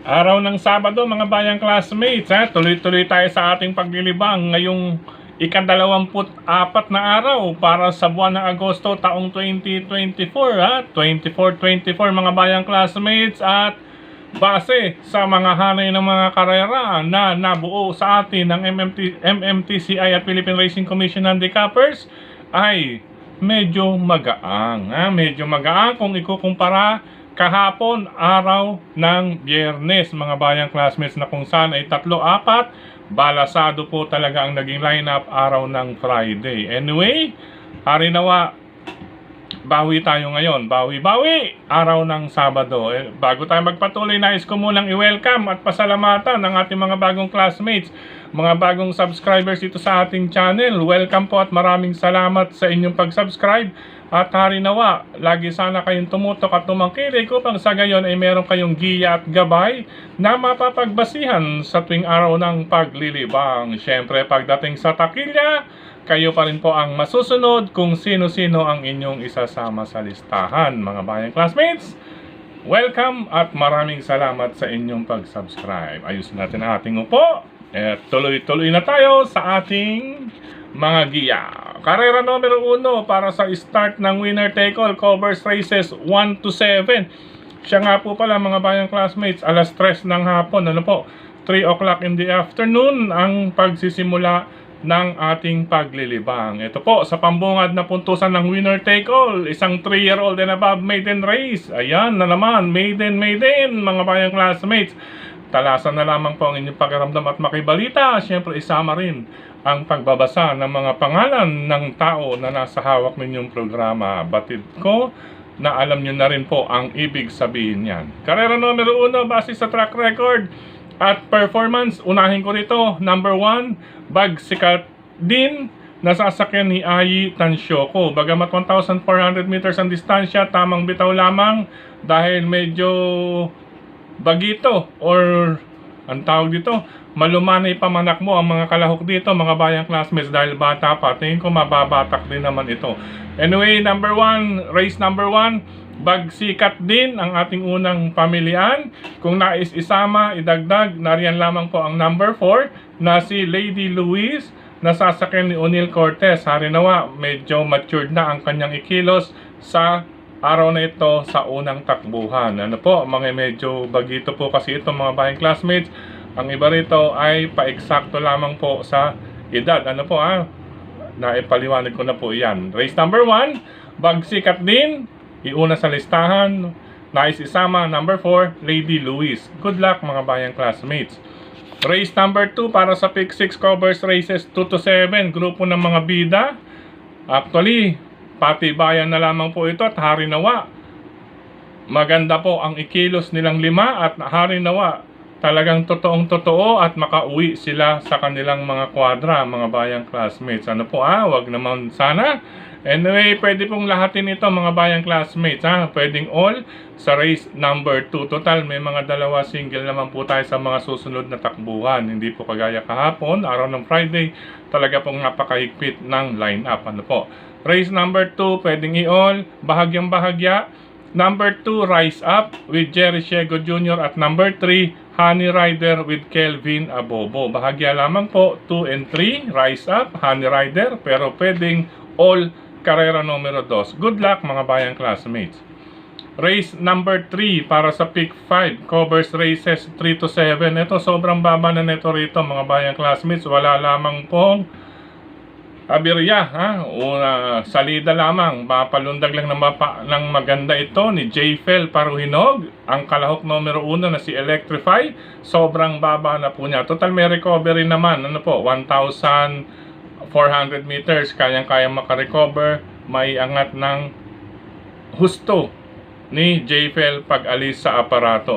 Araw ng Sabado mga bayang classmates, tuloy-tuloy tayo sa ating paglilibang ngayong ika-24 na araw para sa buwan ng Agosto taong 2024. 24-24 mga bayang classmates, at base sa mga hanay ng mga karera na nabuo sa atin ng MMTCI at Philippine Racing Commission Handicappers ay medyo magaang. Medyo magaang kung ikukumpara kahapon araw ng Biyernes mga bayang classmates, na kung saan ay 3-4 balasado po talaga ang naging lineup araw ng Friday. Anyway, harinawa, bawi tayo ngayon. Bawi araw ng Sabado. Bago tayo magpatuloy, nais ko munang i-welcome at pasalamatan ang ating mga bagong classmates, mga bagong subscribers dito sa ating channel. Welcome po at maraming salamat sa inyong pag-subscribe. At harinawa, lagi sana kayong tumutok at tumangkilik upang sa gayon ay meron kayong giya at gabay na mapapagbasihan sa tuwing araw ng paglilibang. Siyempre, pagdating sa takilya, kayo pa rin po ang masusunod kung sino-sino ang inyong isasama sa listahan. Mga bayang classmates, welcome at maraming salamat sa inyong pag-subscribe. Ayusin natin ang ating upo. At tuloy-tuloy na tayo sa ating mga giya. Karera numero 1 para sa start ng winner take all covers races 1 to 7. Siya nga po pala mga bayang classmates, alas 3 ng hapon, 3 o'clock in the afternoon ang pagsisimula ng ating paglilibang. Ito po sa pambungad na puntusan ng winner take all, isang 3-year-old and above maiden race. Ayan na naman, maiden mga bayang classmates. Talasan na lamang po ang inyong pakiramdam at makibalita. Siyempre isama rin ang pagbabasa ng mga pangalan ng tao na nasa hawak ninyong programa. Batid ko na alam nyo na rin po ang ibig sabihin yan. Karera numero 1 base sa track record at performance, unahin ko rito, number 1, Bagsikat din, nasasakyan ni Ayi Tansyoko. Bagamat 1,400 meters ang distansya, tamang bitaw lamang dahil medyo bagito or ang tawag dito, malumanay pamanak mo ang mga kalahok dito mga bayang classmates, dahil bata pa. Tingin ko mababatak din naman ito. Anyway, race number 1, Bagsikat din ang ating unang pamilian. Kung nais isama, idagdag, nariyan lamang po ang number 4 na si Lady Louise, nasasakyan ni O'Neil Cortez. Harinawa, medyo matured na ang kanyang ikilos sa araw na ito sa unang takbuhan. Mga medyo bagito po kasi ito mga bayang classmates. Ang iba rito ay pa-eksakto lamang po sa edad. Naipaliwanag ko na po yan. Race number 1, Bagsikat din, iuna sa listahan. Nais isama, number 4, Lady Louise. Good luck mga bayang classmates. Race number 2 para sa Pick 6 covers races 2 to 7. Grupo ng mga bida. Actually, patibayan na lamang po ito at harinawa, maganda po ang ikilos nilang 5 at harinawa, talagang totoong totoo at makauwi sila sa kanilang mga kwadra mga bayang classmates. Wag naman sana. Anyway, pwede pong lahatin ito mga bayang classmates. Pwedeng all sa race number 2. Total, may mga dalawa single naman po tayo sa mga susunod na takbuhan. Hindi po kagaya kahapon, araw ng Friday, talaga pong napakahigpit ng line-up. Race number 2, pwedeng i-all, bahagyang bahagya. Number 2, Rise Up with Jerry Siego Jr. At number 3, Honey Rider with Kelvin Abobo. Bahagya lamang po, 2 and 3, Rise Up, Honey Rider, pero pwedeng all karera numero 2. Good luck mga bayang classmates. Race number 3 para sa Pick 5, covers races 3 to 7. Ito sobrang baba na neto rito mga bayang classmates. Wala lamang pong abirya, salida lamang. Mapalundag lang ng maganda ito ni J-Fel Paruhinog. Ang kalahok numero 1 na si Electrify, sobrang baba na po niya. Total may recovery naman, 1,400 meters, kayang-kayang makarecover. May angat ng husto ni J-Fel pag alis sa aparato.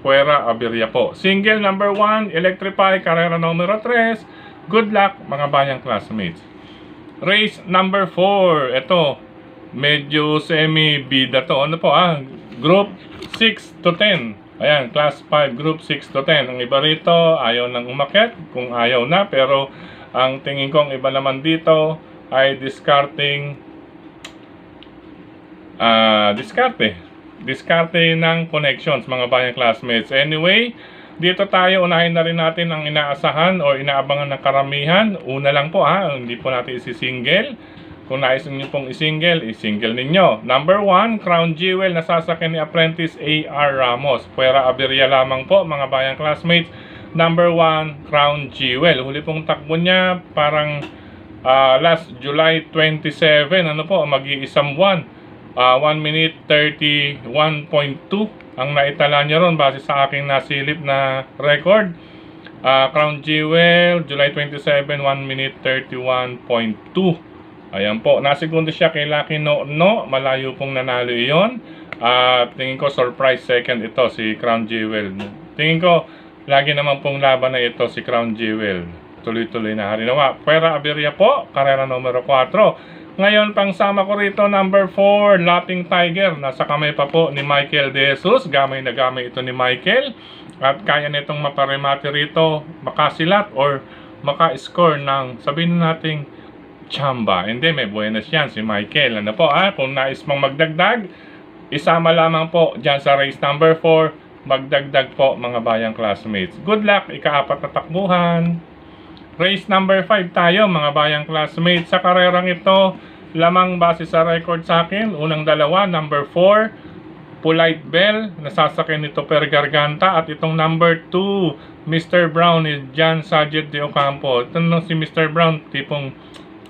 Puwera, abirya po. Single number 1, Electrify, karera numero 3. Good luck mga bayang classmates. Race number 4. Ito, medyo semi-bida to. Group 6 to 10. Ayan, class 5, group 6 to 10. Ang iba rito, ayaw nang umakyat. Kung ayaw na, pero ang tingin ko ang iba naman dito ay diskarte. diskarte ng connections mga bayang classmates. Anyway, dito tayo, unahin na rin natin ang inaasahan o inaabangan ng karamihan. Una lang po hindi po natin isi-single. Kung nais niyo pong i-single ninyo. Number 1, Crown Jewel na sasakyan ni Apprentice A.R. Ramos. Puwera Aberya lamang po mga bayang classmates. Number 1, Crown Jewel. Huli pong takbo niya parang last July 27, mag-iisang buwan. 1 minute 31.2 ang naitala niya ron base sa aking nasilip na record. Crown Jewel, July 27, 1 minute 31.2. Ayan po, nasigundo siya kay Lucky No, malayo pong nanalo iyon. Tingin ko surprise second ito si Crown Jewel. Tingin ko lagi naman pong laban na ito si Crown Jewel. Tuloy-tuloy na harinawa. Puwera Aberya po, karera numero 4. Ngayon, pangsama ko rito, number 4, Lapping Tiger. Nasa kamay pa po ni Michael De Jesus. Gamay na gamay ito ni Michael. At kaya nitong maparemate rito, makasilat or maka-score ng, sabihin natin, chamba. Hindi, may buenas yan si Michael. Ano po, kung nais mong magdagdag, isama lamang po dyan sa race number 4. Magdagdag po mga bayang classmates. Good luck, ika-4 na takbuhan. Race number 5 tayo mga bayang classmates. Sa karerang ito, lamang base sa record sa akin, unang dalawa, number 4, Polite Bell, nasasakyan nito Per Garganta. At itong number 2, Mr. Brown ni John Sajet de Ocampo. Ito si Mr. Brown, tipong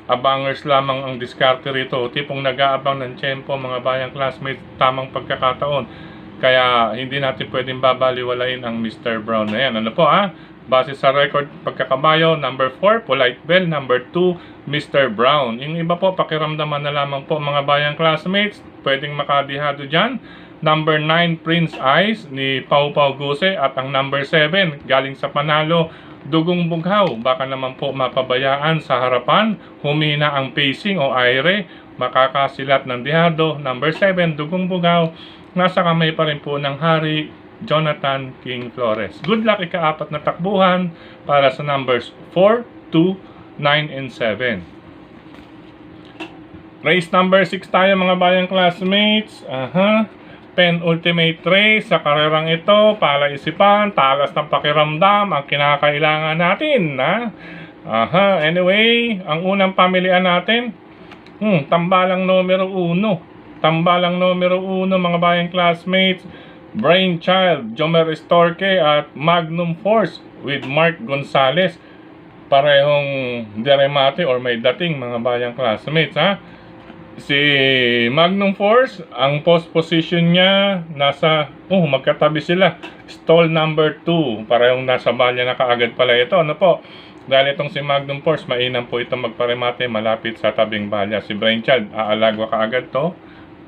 abangers lamang ang diskarte rito. Tipong nag-aabang ng tiyempo mga bayang classmates, tamang pagkakataon. Kaya hindi natin pwedeng babaliwalain ang Mr. Brown na yan. Ano po base sa record pagkakabayo, number 4, Polite Bell, number 2, Mr. Brown. Yung iba po, pakiramdaman na lamang po mga bayang classmates, pwedeng makadihado dyan. Number 9, Prince Ice ni Pau Pau Guse. At ang number 7, galing sa panalo, Dugong Bughaw. Baka naman po mapabayaan sa harapan, humina ang pacing o aire, makakasilat ng dihado. Number 7, Dugong Bughaw. Nasa kamay pa rin po ng hari Jonathan King Flores. Good luck, ika-4 na takbuhan para sa numbers 4, 2, 9, and 7. Race number 6 tayo mga bayang classmates. Penultimate race sa karerang ito. Palaisipan, talas ng pakiramdam ang kinakailangan natin. Anyway, ang unang pamilian natin, tambalang numero 1. Tambalang numero 1 mga bayang classmates. Brainchild, Jomer Estorque at Magnum Force with Mark Gonzalez. Parehong deremate or may dating mga bayang classmates. Si Magnum Force, ang post position niya nasa, magkatabi sila. Stall number 2, parehong nasa balya na kaagad pala ito. Ano po? Dahil itong si Magnum Force, mainam po itong magparemate malapit sa tabing balya. Si Brainchild, aalagwa kaagad to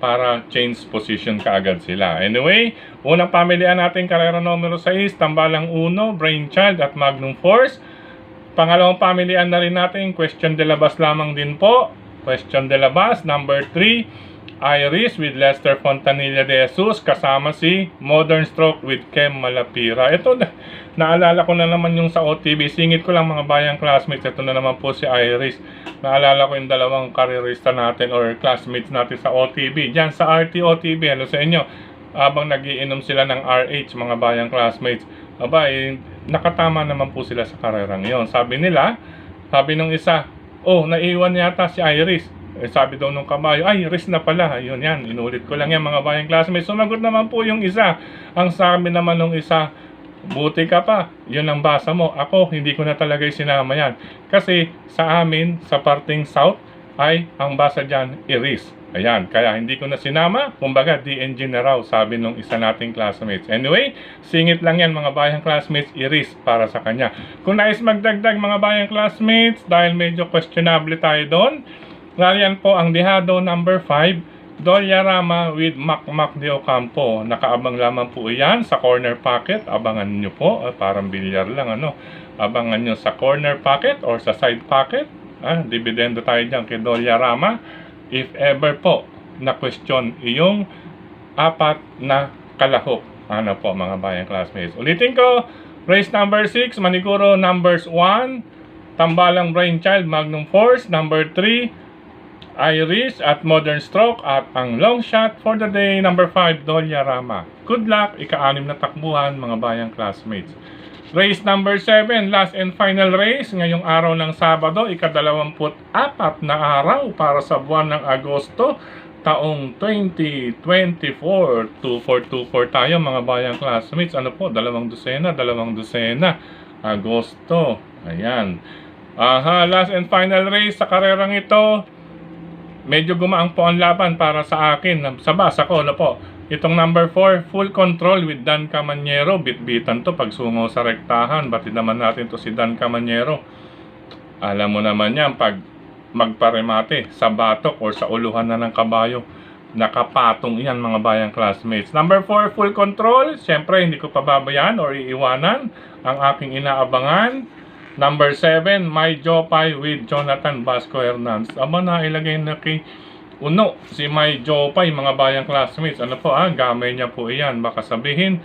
para change position kaagad sila. Anyway, unang pamilihan natin karera numero 6, tambalang 1, Brainchild at Magnum Force. Pangalawang pamilihan na rin natin, Question de Labas lamang din po. Question de Labas, number 3, Iris with Lester Fontanilla de Jesus, kasama si Modern Stroke with Kem Malapira. Ito, naalala ko na naman yung sa OTB. Singit ko lang mga bayang classmates. Ito na naman po si Iris. Naalala ko yung dalawang karerista natin or classmates natin sa OTB. Diyan sa RT-OTB, hello sa inyo. Habang nagiinom sila ng RH, mga bayang classmates. Nakatama naman po sila sa karerang yon. Sabi nung isa, naiwan yata si Iris. Sabi daw nung kabayo, Iris na pala. Yun yan, inulit ko lang yan mga bayang classmates. Sumagot naman po yung isa. Ang sabi naman nung isa, buti ka pa, yun ang basa mo. Ako, hindi ko na talaga sinama yan. Kasi sa amin, sa parting south, ay ang basa dyan, Iris. Ayan, kaya hindi ko na sinama. Kumbaga, DNG na raw, sabi nung isa nating classmates. Anyway, singit lang yan mga bayang classmates, Iris para sa kanya. Kung nais magdagdag mga bayang classmates, dahil medyo questionable tayo doon, nariyan po ang dihado number 5, Dolyarama with Macmac de Ocampo. Nakaabang lamang po iyan sa corner pocket. Abangan nyo po, parang bilyar lang Abangan nyo sa corner pocket or sa side pocket. Dividendo tayo dyan kay Dolyarama. If ever po na question iyong 4 na kalahok. Ano po mga bayang classmates. Ulitin ko, race number 6, Maniguro numbers 1, Tambalang Brainchild, Magnum Force, number 3, Irish at Modern Stroke at ang long shot for the day, number 5, Dolya Rama. Good luck, ika-6 na takbuhan mga bayang classmates. Race number 7, last and final race, ngayong araw ng Sabado, ika-24 na araw para sa buwan ng Agosto, taong 2024. 2424 tayo mga bayang classmates. Ano po, 2 dosena, Agosto. Ayan. Last and final race sa karerang ito. Medyo gumaang po ang laban para sa akin. Sa basa ko, ano po, itong number 4, Full Control with Dan Camanyero. Bitbitan to pag sungaw sa rektahan. Batid naman natin to si Dan Camanyero. Alam mo naman yan, pag magparemate sa batok or sa uluhan na ng kabayo, nakapatong iyan mga bayang classmates. Number 4, Full Control. Siyempre, hindi ko pababayaan or iiwanan ang aking inaabangan. Number 7, My Jopay with Jonathan Vasco Hernandez. Aba na ilagay na kay Uno si My Jopay mga bayang classmates. Ano po gamay niya po iyan. Baka sabihin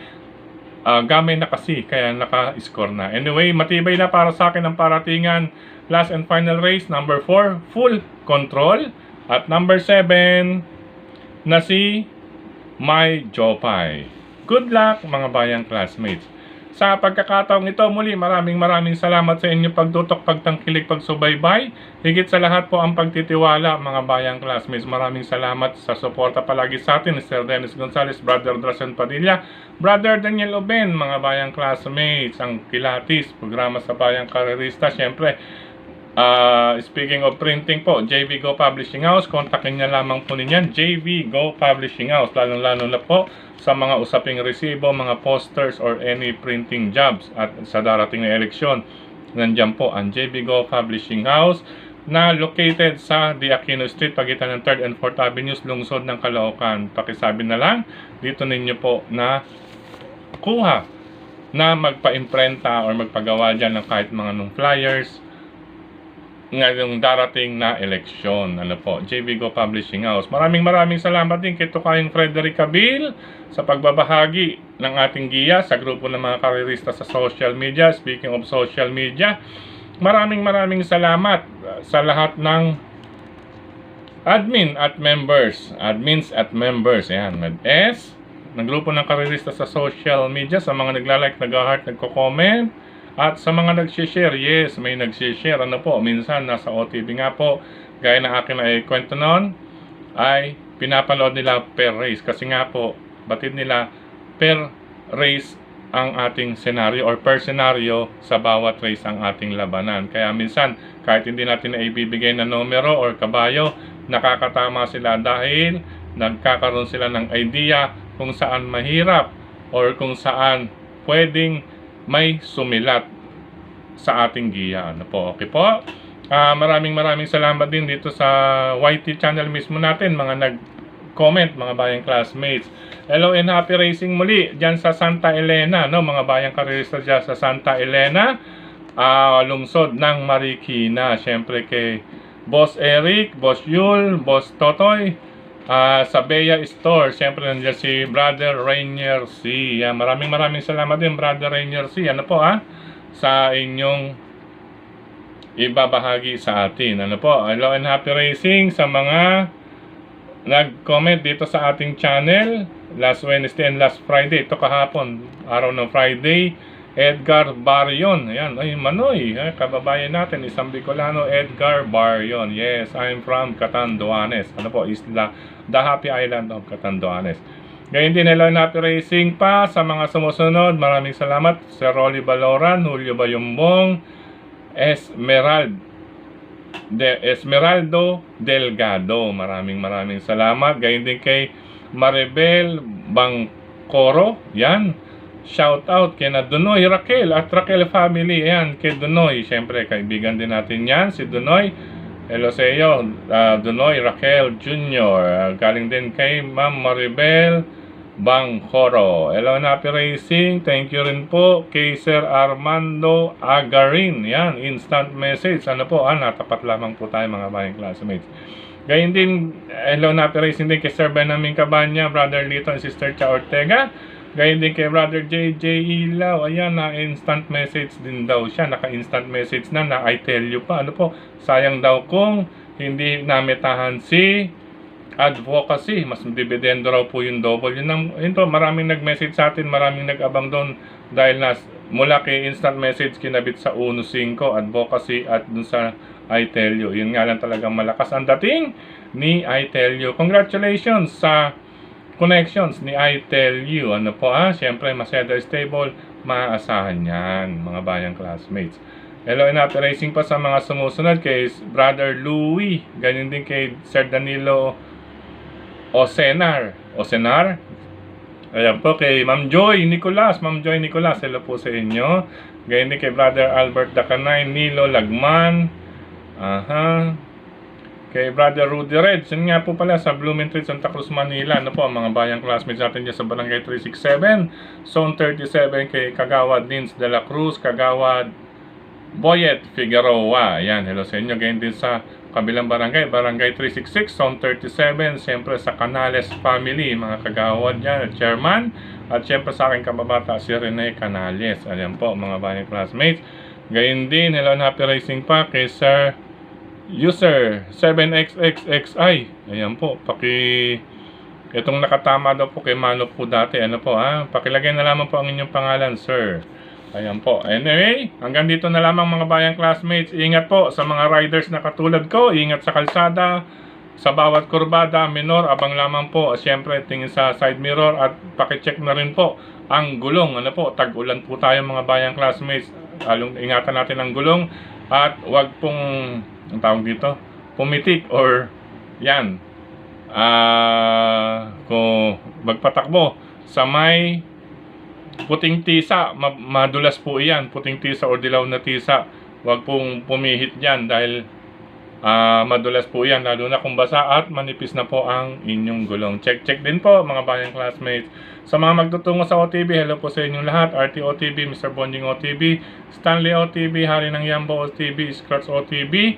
gamay na kasi kaya naka-score na. Anyway, matibay na para sa akin ang paratingan. Last and final race, number 4, Full Control. At number 7 na si My Jopay. Good luck mga bayang classmates. Sa pagkakataong ito, muli maraming salamat sa inyong pagtutok, pagtangkilik, pagsubaybay. Higit sa lahat po ang pagtitiwala mga bayang classmates. Maraming salamat sa suporta palagi sa atin, Sir Dennis Gonzales, Brother Drasen Padilla, Brother Daniel Oben, mga bayang classmates, ang Kilatis, programa sa bayang karerista. Siyempre, speaking of printing po, JV Go Publishing House, kontakin niya lamang po ninyan, JV Go Publishing House, lalong-lalo na po sa mga usaping resibo, mga posters, or any printing jobs. At sa darating na eleksyon, nandiyan po ang JV Go Publishing House na located sa De Aquino Street, pagitan ng 3rd and 4th Avenues, lungsod ng Caloocan. Pakisabi na lang, dito ninyo po na kuha na magpa-imprenta or magpagawa dyan ng kahit mga nung flyers ngayong darating na eleksyon. Ano po, JV Go Publishing House. Maraming salamat din kay Tukayong Frederick Cabil sa pagbabahagi ng ating giya sa grupo ng mga karerista sa social media. Speaking of social media, maraming salamat sa lahat ng admins at members. Ayan, med-S ng grupo ng karerista sa social media, sa mga nagla-like, nag-heart, nagko-comment, at sa mga nag-share. Yes, may nag-share. Ano po, minsan nasa OTV nga po, gaya ng akin ay kwento noon, ay pinapanood nila per race. Kasi nga po, batid nila per race ang ating senaryo or per senaryo sa bawat race ang ating labanan. Kaya minsan, kahit hindi natin na ibibigay na numero or kabayo, nakakatama sila dahil nagkakaroon sila ng idea kung saan mahirap or kung saan pwedeng may sumilat sa ating giya. Ano po, okay po? Maraming salamat din dito sa YT channel mismo natin, mga nag-comment, mga bayang classmates. Hello and happy racing muli dyan sa Santa Elena, no? Mga bayang karerista dyan sa Santa Elena, lungsod ng Marikina. Siyempre kay Boss Eric, Boss Yul, Boss Totoy, sa Bea Store. Siyempre nandiyan si Brother Rainier C. Maraming salamat din, Brother Rainier C. Ano po sa inyong ibabahagi sa atin. Ano po, hello and happy racing sa mga nag-comment dito sa ating channel last Wednesday and last Friday. Ito kahapon, araw ng Friday. Edgar Barrion. Ayan, ay Manoy, kababayan natin, isang Bicolano, Edgar Barrion. Yes, I'm from Catanduanes. Ano po, is the Happy Island of Catanduanes. Ngayon din, hello and happy racing pa sa mga sumusunod. Maraming salamat. Sir Rolly Baloran, Julio Bayumbong, Esmeraldo Delgado. Maraming salamat. Ngayon din kay Maribel Bangcoro. Yan. Shout out kay na Dunoy Raquel at Raquel family. Ayan, kay Dunoy. Siyempre, kaibigan din natin yan, si Dunoy. Hello sa iyo, Dunoy Raquel Jr. Galing din kay Ma'am Maribel Bangcoro. Hello and happy racing. Thank you rin po kay Sir Armando Agarin. Yan, instant message. Ano po, natapat lamang po tayo mga bayang classmates. Gayun din, hello and happy racing din kay Sir Benjamin Cabanya, Brother Lito and Sister Cha Ortega. Gayun din kay Brother JJ Ilaw. Ayan, na-instant message din daw siya. Naka-instant message na I tell you pa. Ano po, sayang daw kung hindi nametahan si advocacy. Mas dividendo raw po yung double. Yun po, maraming nag-message sa atin, maraming nag-abang doon dahil mula kay instant message kinabit sa 1.5 advocacy at dun sa I Tell You. Yun nga lang talagang malakas ang dating ni I Tell You. Congratulations sa connections ni I Tell You. Ano po siyempre Maseda Stable, maaasahan yan mga bayang classmates. Hello and happy racing pa sa mga sumusunod kay Brother Louie, ganyan din kay Sir Danilo Osenar. Ayan po kay Ma'am Joy Nicolas. Hello po sa inyo. Ganyan din kay Brother Albert Dacanay, Nilo Lagman. Kay Brother Rudy Reds. Yun nga po pala sa Blooming Street, Santa Cruz, Manila. Ano po ang mga bayang classmates natin dyan sa Barangay 367, Zone 37 kay Kagawad Nins de la Cruz, Kagawad Boyet Figueroa. Ayan, hello sa inyo. Ganyan din sa kabilang barangay, Barangay 366, Zone 37. Siyempre sa Canales family, mga kagawad dyan, chairman. At siyempre sa aking kababata, si Rene Canales. Ayan po, mga bayang classmates. Ganyan din, hello and happy racing pa kay Sir User 7XXXI. Ayan po, itong nakatama daw po kay Mano po dati. Ano po pakilagay na lamang po ang inyong pangalan, sir. Ayan po. Anyway, hanggang dito na lamang mga bayang classmates. Ingat po sa mga riders na katulad ko. Ingat sa kalsada. Sa bawat kurbada, minor, abang lamang po. Siyempre, tingin sa side mirror at pakicheck na rin po ang gulong. Ano po, tag-ulan po tayo mga bayang classmates. Ingatan natin ang gulong at wag pong, ang tawag dito, pumitik or yan. Kung magpatakbo sa may puting tisa, madulas po iyan, puting tisa o dilaw na tisa. Huwag pong pumihit dyan dahil madulas po yan, lalo na kung basa at manipis na po ang inyong gulong. Check din po mga bayang classmates. Sa mga magtutungo sa OTB, hello po sa inyong lahat. RT OTB, Mr. Bonjing OTB, Stanley OTB, Hari ng Yambo OTB, Scratch OTB.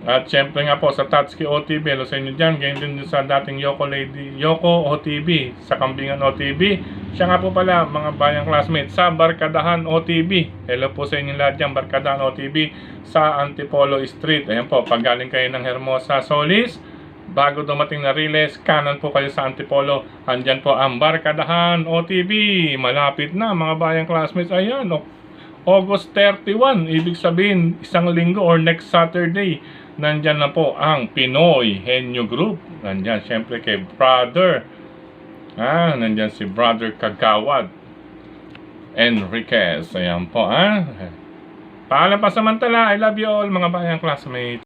At syempre nga po sa Tatsuki OTB, hello sa inyo dyan. Ganyan din sa dating Yoko OTB, sa Kambingan OTB. Siya nga po pala mga bayang classmates sa Barkadahan OTB. Hello po sa inyo lahat dyan, Barkadahan OTB sa Antipolo Street. Ayan po, pag galing kayo ng Hermosa Solis, bago dumating na Riles, kanan po kayo sa Antipolo. Andyan po ang Barkadahan OTB. Malapit na mga bayang classmates. Ayan, August 31, ibig sabihin isang linggo or next Saturday, nandyan na po ang Pinoy Henyo Group. Nandyan syempre kay Brother nandyan si Brother Kagawad Enriquez. Ayan po Paalam pa samantala. I love you all mga bayang classmates.